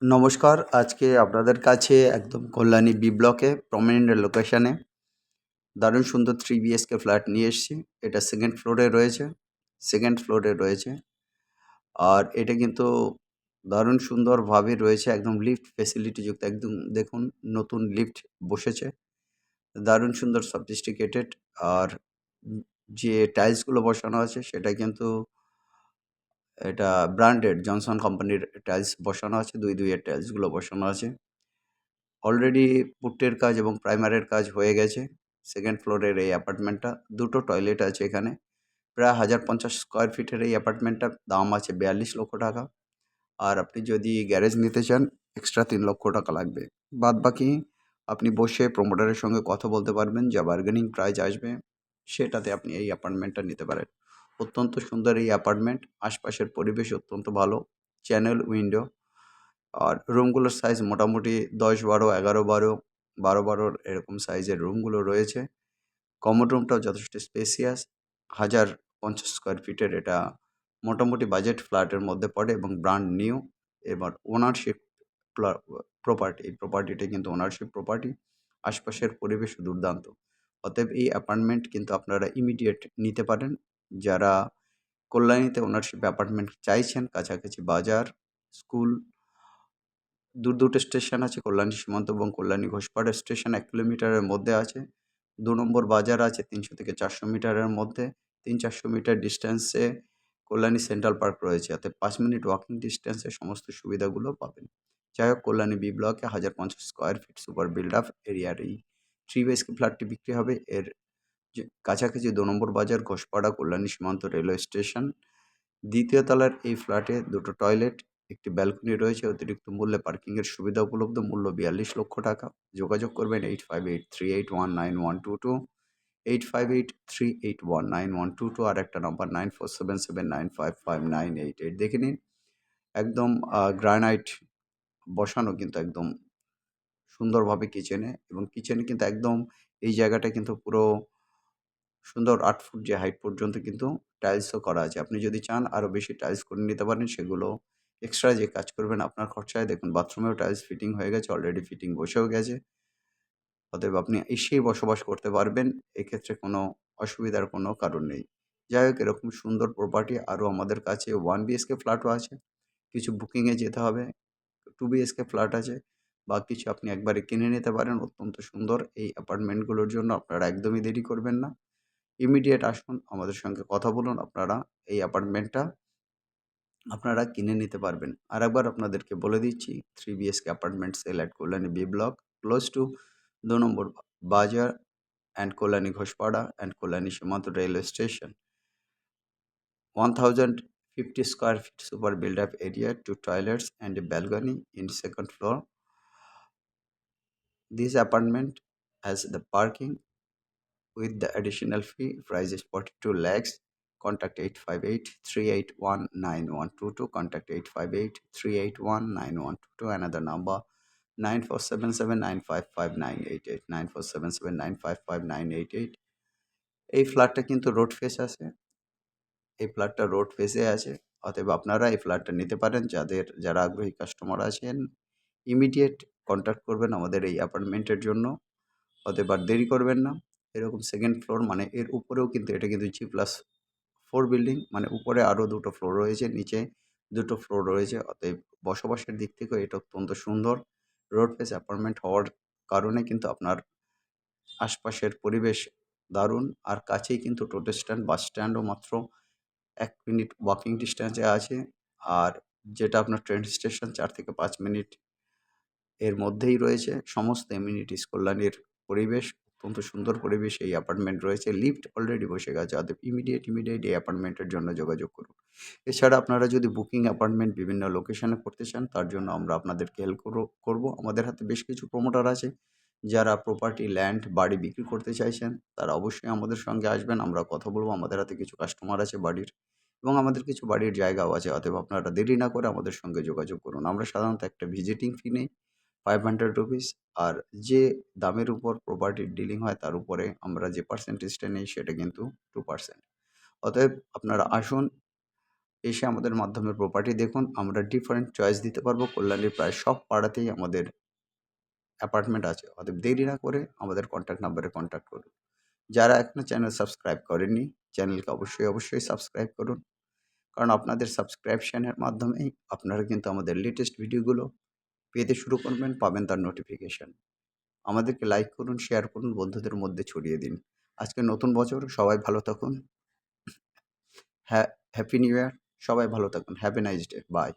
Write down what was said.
নমস্কার। আজকে আপনাদের কাছে একদম কল্যাণী বি ব্লকে প্রমিনেন্ট লোকেশনে দারুণ সুন্দর 3 বিএইচকে ফ্ল্যাট নিয়ে এসেছি। এটা 2nd ফ্লোরে রয়েছে। 2nd ফ্লোরে রয়েছে। আর এটা কিন্তু দারুণ সুন্দরভাবে রয়েছে। একদম লিফট ফেসিলিটি যুক্ত। একদম দেখুন নতুন লিফট বসেছে। দারুণ সুন্দর সফিস্টিকেটেড। আর যে টাইলসগুলো বসানো আছে সেটা কিন্তু এটা ব্র্যান্ডেড জনসন কোম্পানির টাইলস বসানো আছে। ২ এর টাইলসগুলো বসানো আছে। অলরেডি পুট্টের কাজ এবং প্রাইমারের কাজ হয়ে গেছে। 2nd ফ্লোরের এই অ্যাপার্টমেন্টটা। ২ টো টয়লেট আছে এখানে। প্রায় ১০৫০ স্কোয়ার ফিটের এই অ্যাপার্টমেন্টটার দাম আছে ৪২ লক্ষ টাকা। আর আপনি যদি গ্যারেজ নিতে চান এক্সট্রা ৩ লক্ষ টাকা লাগবে। বাদবাকি আপনি বসে প্রমোটারের সঙ্গে কথা বলতে পারবেন, যা বার্গেনিং প্রাইস আসবে সেটাতে আপনি এই অ্যাপার্টমেন্টটা নিতে পারেন। অত্যন্ত সুন্দর এই অ্যাপার্টমেন্ট। আশপাশের পরিবেশ অত্যন্ত ভালো। Channel window. আর রুমগুলোর সাইজ মোটামুটি ১০-১২, ১১-১২, ১২-১২ এরকম সাইজের রুমগুলো রয়েছে। কমন রুমটাও যথেষ্ট স্পেসিয়াস। ১০৫০ স্কোয়ার ফিটের এটা মোটামুটি বাজেট ফ্ল্যাটের মধ্যে পড়ে এবং ব্র্যান্ড নিউ। এবার ওনারশিপ প্লা প্রপার্টি। এই প্রপার্টিটা কিন্তু ওনারশিপ প্রপার্টি। আশপাশের পরিবেশও দুর্দান্ত। অতএব এই অ্যাপার্টমেন্ট কিন্তু আপনারা ইমিডিয়েট নিতে পারেন। যারা কল্যাণীতে ওনারশিপ অ্যাপার্টমেন্ট চাইছেন, কাছাকাছি বাজার, স্কুল, দুটো স্টেশন আছে, কল্যাণী সীমান্ত এবং কল্যাণী ঘোষপাড়া স্টেশন ১ কিলোমিটারের মধ্যে আছে। ২ নম্বর বাজার আছে ৩০০ থেকে ৪০০ মিটারের মধ্যে। ৩০০-৪০০ মিটার ডিস্ট্যান্সে কল্যাণী সেন্ট্রাল পার্ক রয়েছে। অর্থাৎ ৫ মিনিট ওয়াকিং ডিস্ট্যান্সে সমস্ত সুবিধাগুলো পাবেন। যাই হোক, কল্যাণী বি ব্লকে ১০৫০ square feet super build up এরিয়ার এই 3 বিএইচকে ফ্ল্যাটটি বিক্রি হবে। এর যে কাছাকাছি ২ নম্বর বাজার, ঘোষপাড়া, কল্যাণী সীমান্ত রেলওয়ে স্টেশন। ২য় তলার এই ফ্ল্যাটে ২ টো টয়লেট, একটি ব্যালকনি রয়েছে। অতিরিক্ত মূল্যে পার্কিংয়ের সুবিধা উপলব্ধ। মূল্য ৪২ লক্ষ টাকা। যোগাযোগ করবেন 8583819122, 8583819122, আর একটা নাম্বার 9477955988। দেখে নিন একদম গ্রানাইট বসানো কিন্তু একদম সুন্দরভাবে কিচেনে, এবং কিচেনে কিন্তু একদম এই জায়গাটা কিন্তু পুরো সুন্দর ৮ ফুট যে হাইট পর্যন্ত কিন্তু টাইলসও করা আছে। আপনি যদি চান আরও বেশি টাইলস করে নিতে পারেন, সেগুলো এক্সট্রা যে কাজ করবেন আপনার খরচায়। দেখুন বাথরুমেও টাইলস ফিটিং হয়ে গেছে, অলরেডি ফিটিং বসেও গেছে। অতএব আপনি এসেই বসবাস করতে পারবেন। এক্ষেত্রে কোনো অসুবিধার কোনো কারণ নেই। যাই হোক, এরকম সুন্দর প্রপার্টি আরও আমাদের কাছে 1 বিএইচকে ফ্ল্যাটও আছে। কিছু বুকিংয়ে যেতে হবে। 2 বিএইচকে ফ্ল্যাট আছে। বা কিছু আপনি একবারে কিনে নিতে পারেন। অত্যন্ত সুন্দর এই অ্যাপার্টমেন্টগুলোর জন্য আপনারা একদমই দেরি করবেন না। ইমিডিয়েট আসুন, আমাদের সঙ্গে কথা বলুন। আপনারা এই অ্যাপার্টমেন্টটা আপনারা কিনে নিতে পারবেন। আরেকবার আপনাদেরকে বলে দিচ্ছি, 3 BHK apartment sale at Kalyani B block, close to ২ number বাজার and Kalyani Ghoshpara and Kalyani Simanta railway station. 1050 square feet super built up area, 2 toilets and a balcony in 2nd floor. This apartment has the parking with the additional fee. Price is 42 lakhs. Contact 858-381-9122. Contact 858-381-9122. Another number 9477955988, 9477955988। এই ফ্ল্যাটটা কিন্তু road face আছে। এই ফ্ল্যাটটা road ফেসে আছে। অতএব আপনারা এই ফ্ল্যাটটা নিতে পারেন। যারা আগ্রহী কাস্টমার আছেন, ইমিডিয়েট কন্ট্যাক্ট করবেন আমাদের এই অ্যাপার্টমেন্টের জন্য। অতএব আর দেরি করবেন না। এরকম 2nd ফ্লোর মানে এর উপরেও কিন্তু এটা কিন্তু G+4 বিল্ডিং, মানে উপরে আরও ২ টো ফ্লোর রয়েছে, নিচে ২ টো ফ্লোর রয়েছে। অতএব বসবাসের দিক থেকেও এটা অত্যন্ত সুন্দর। রোড ফেস অ্যাপার্টমেন্ট হওয়ার কারণে কিন্তু আপনার আশপাশের পরিবেশ দারুণ। আর কাছেই কিন্তু টোটো স্ট্যান্ড, বাস স্ট্যান্ডও মাত্র ১ মিনিট ওয়াকিং ডিস্ট্যান্সে আছে। আর যেটা আপনার ট্রেন স্টেশন ৪ থেকে ৫ মিনিট এর মধ্যেই রয়েছে। সমস্ত এমিনিটিস কল্যাণীর পরিবেশ, অত্যন্ত সুন্দর পরিবেশ এই অ্যাপার্টমেন্ট রয়েছে। লিফট অলরেডি বসে গেছে। অতএব ইমিডিয়েট এই অ্যাপার্টমেন্টের জন্য যোগাযোগ করুন। এছাড়া আপনারা যদি বুকিং অ্যাপার্টমেন্ট বিভিন্ন লোকেশনে করতে চান, তার জন্য আমরা আপনাদেরকে হেল্প করব। আমাদের হাতে বেশ কিছু প্রমোটার আছে। যারা প্রপার্টি, ল্যান্ড, বাড়ি বিক্রি করতে চাইছেন, তারা অবশ্যই আমাদের সঙ্গে আসবেন। আমরা কথা বলব। আমাদের হাতে কিছু কাস্টমার আছে বাড়ির, এবং আমাদের কিছু বাড়ির জায়গাও আছে। অতএব আপনারা দেরি না করে আমাদের সঙ্গে যোগাযোগ করুন। আমরা সাধারণত একটা ভিজিটিং ফি নেই, ₹500। আর যে দামের উপর প্রপার্টির ডিলিং হয় তার উপরে আমরা যে পার্সেন্টেজটা নেই সেটা কিন্তু 2%। অতএব আপনারা আসুন, এসে আমাদের মাধ্যমে প্রপার্টি দেখুন। আমরা ডিফারেন্ট চয়েস দিতে পারবো। কল্যাণীর প্রায় সব পাড়াতেই আমাদের অ্যাপার্টমেন্ট আছে। অতএব দেরি না করে আমাদের কন্ট্যাক্ট নাম্বারে কন্ট্যাক্ট করুন। যারা এখনো চ্যানেল সাবস্ক্রাইব করেননি, চ্যানেলকে অবশ্যই সাবস্ক্রাইব করুন। কারণ আপনাদের সাবস্ক্রিপশনের মাধ্যমেই আপনারা কিন্তু আমাদের লেটেস্ট ভিডিওগুলো পেতে শুরু করবেন, পাবেন তার নোটিফিকেশন। আমাদেরকে লাইক করুন, শেয়ার করুন, বন্ধুদের মধ্যে ছড়িয়ে দিন। আজকে নতুন বছর, সবাই ভালো থাকুন। Happy new year. সবাই ভালো থাকুন। Have a nice day. By.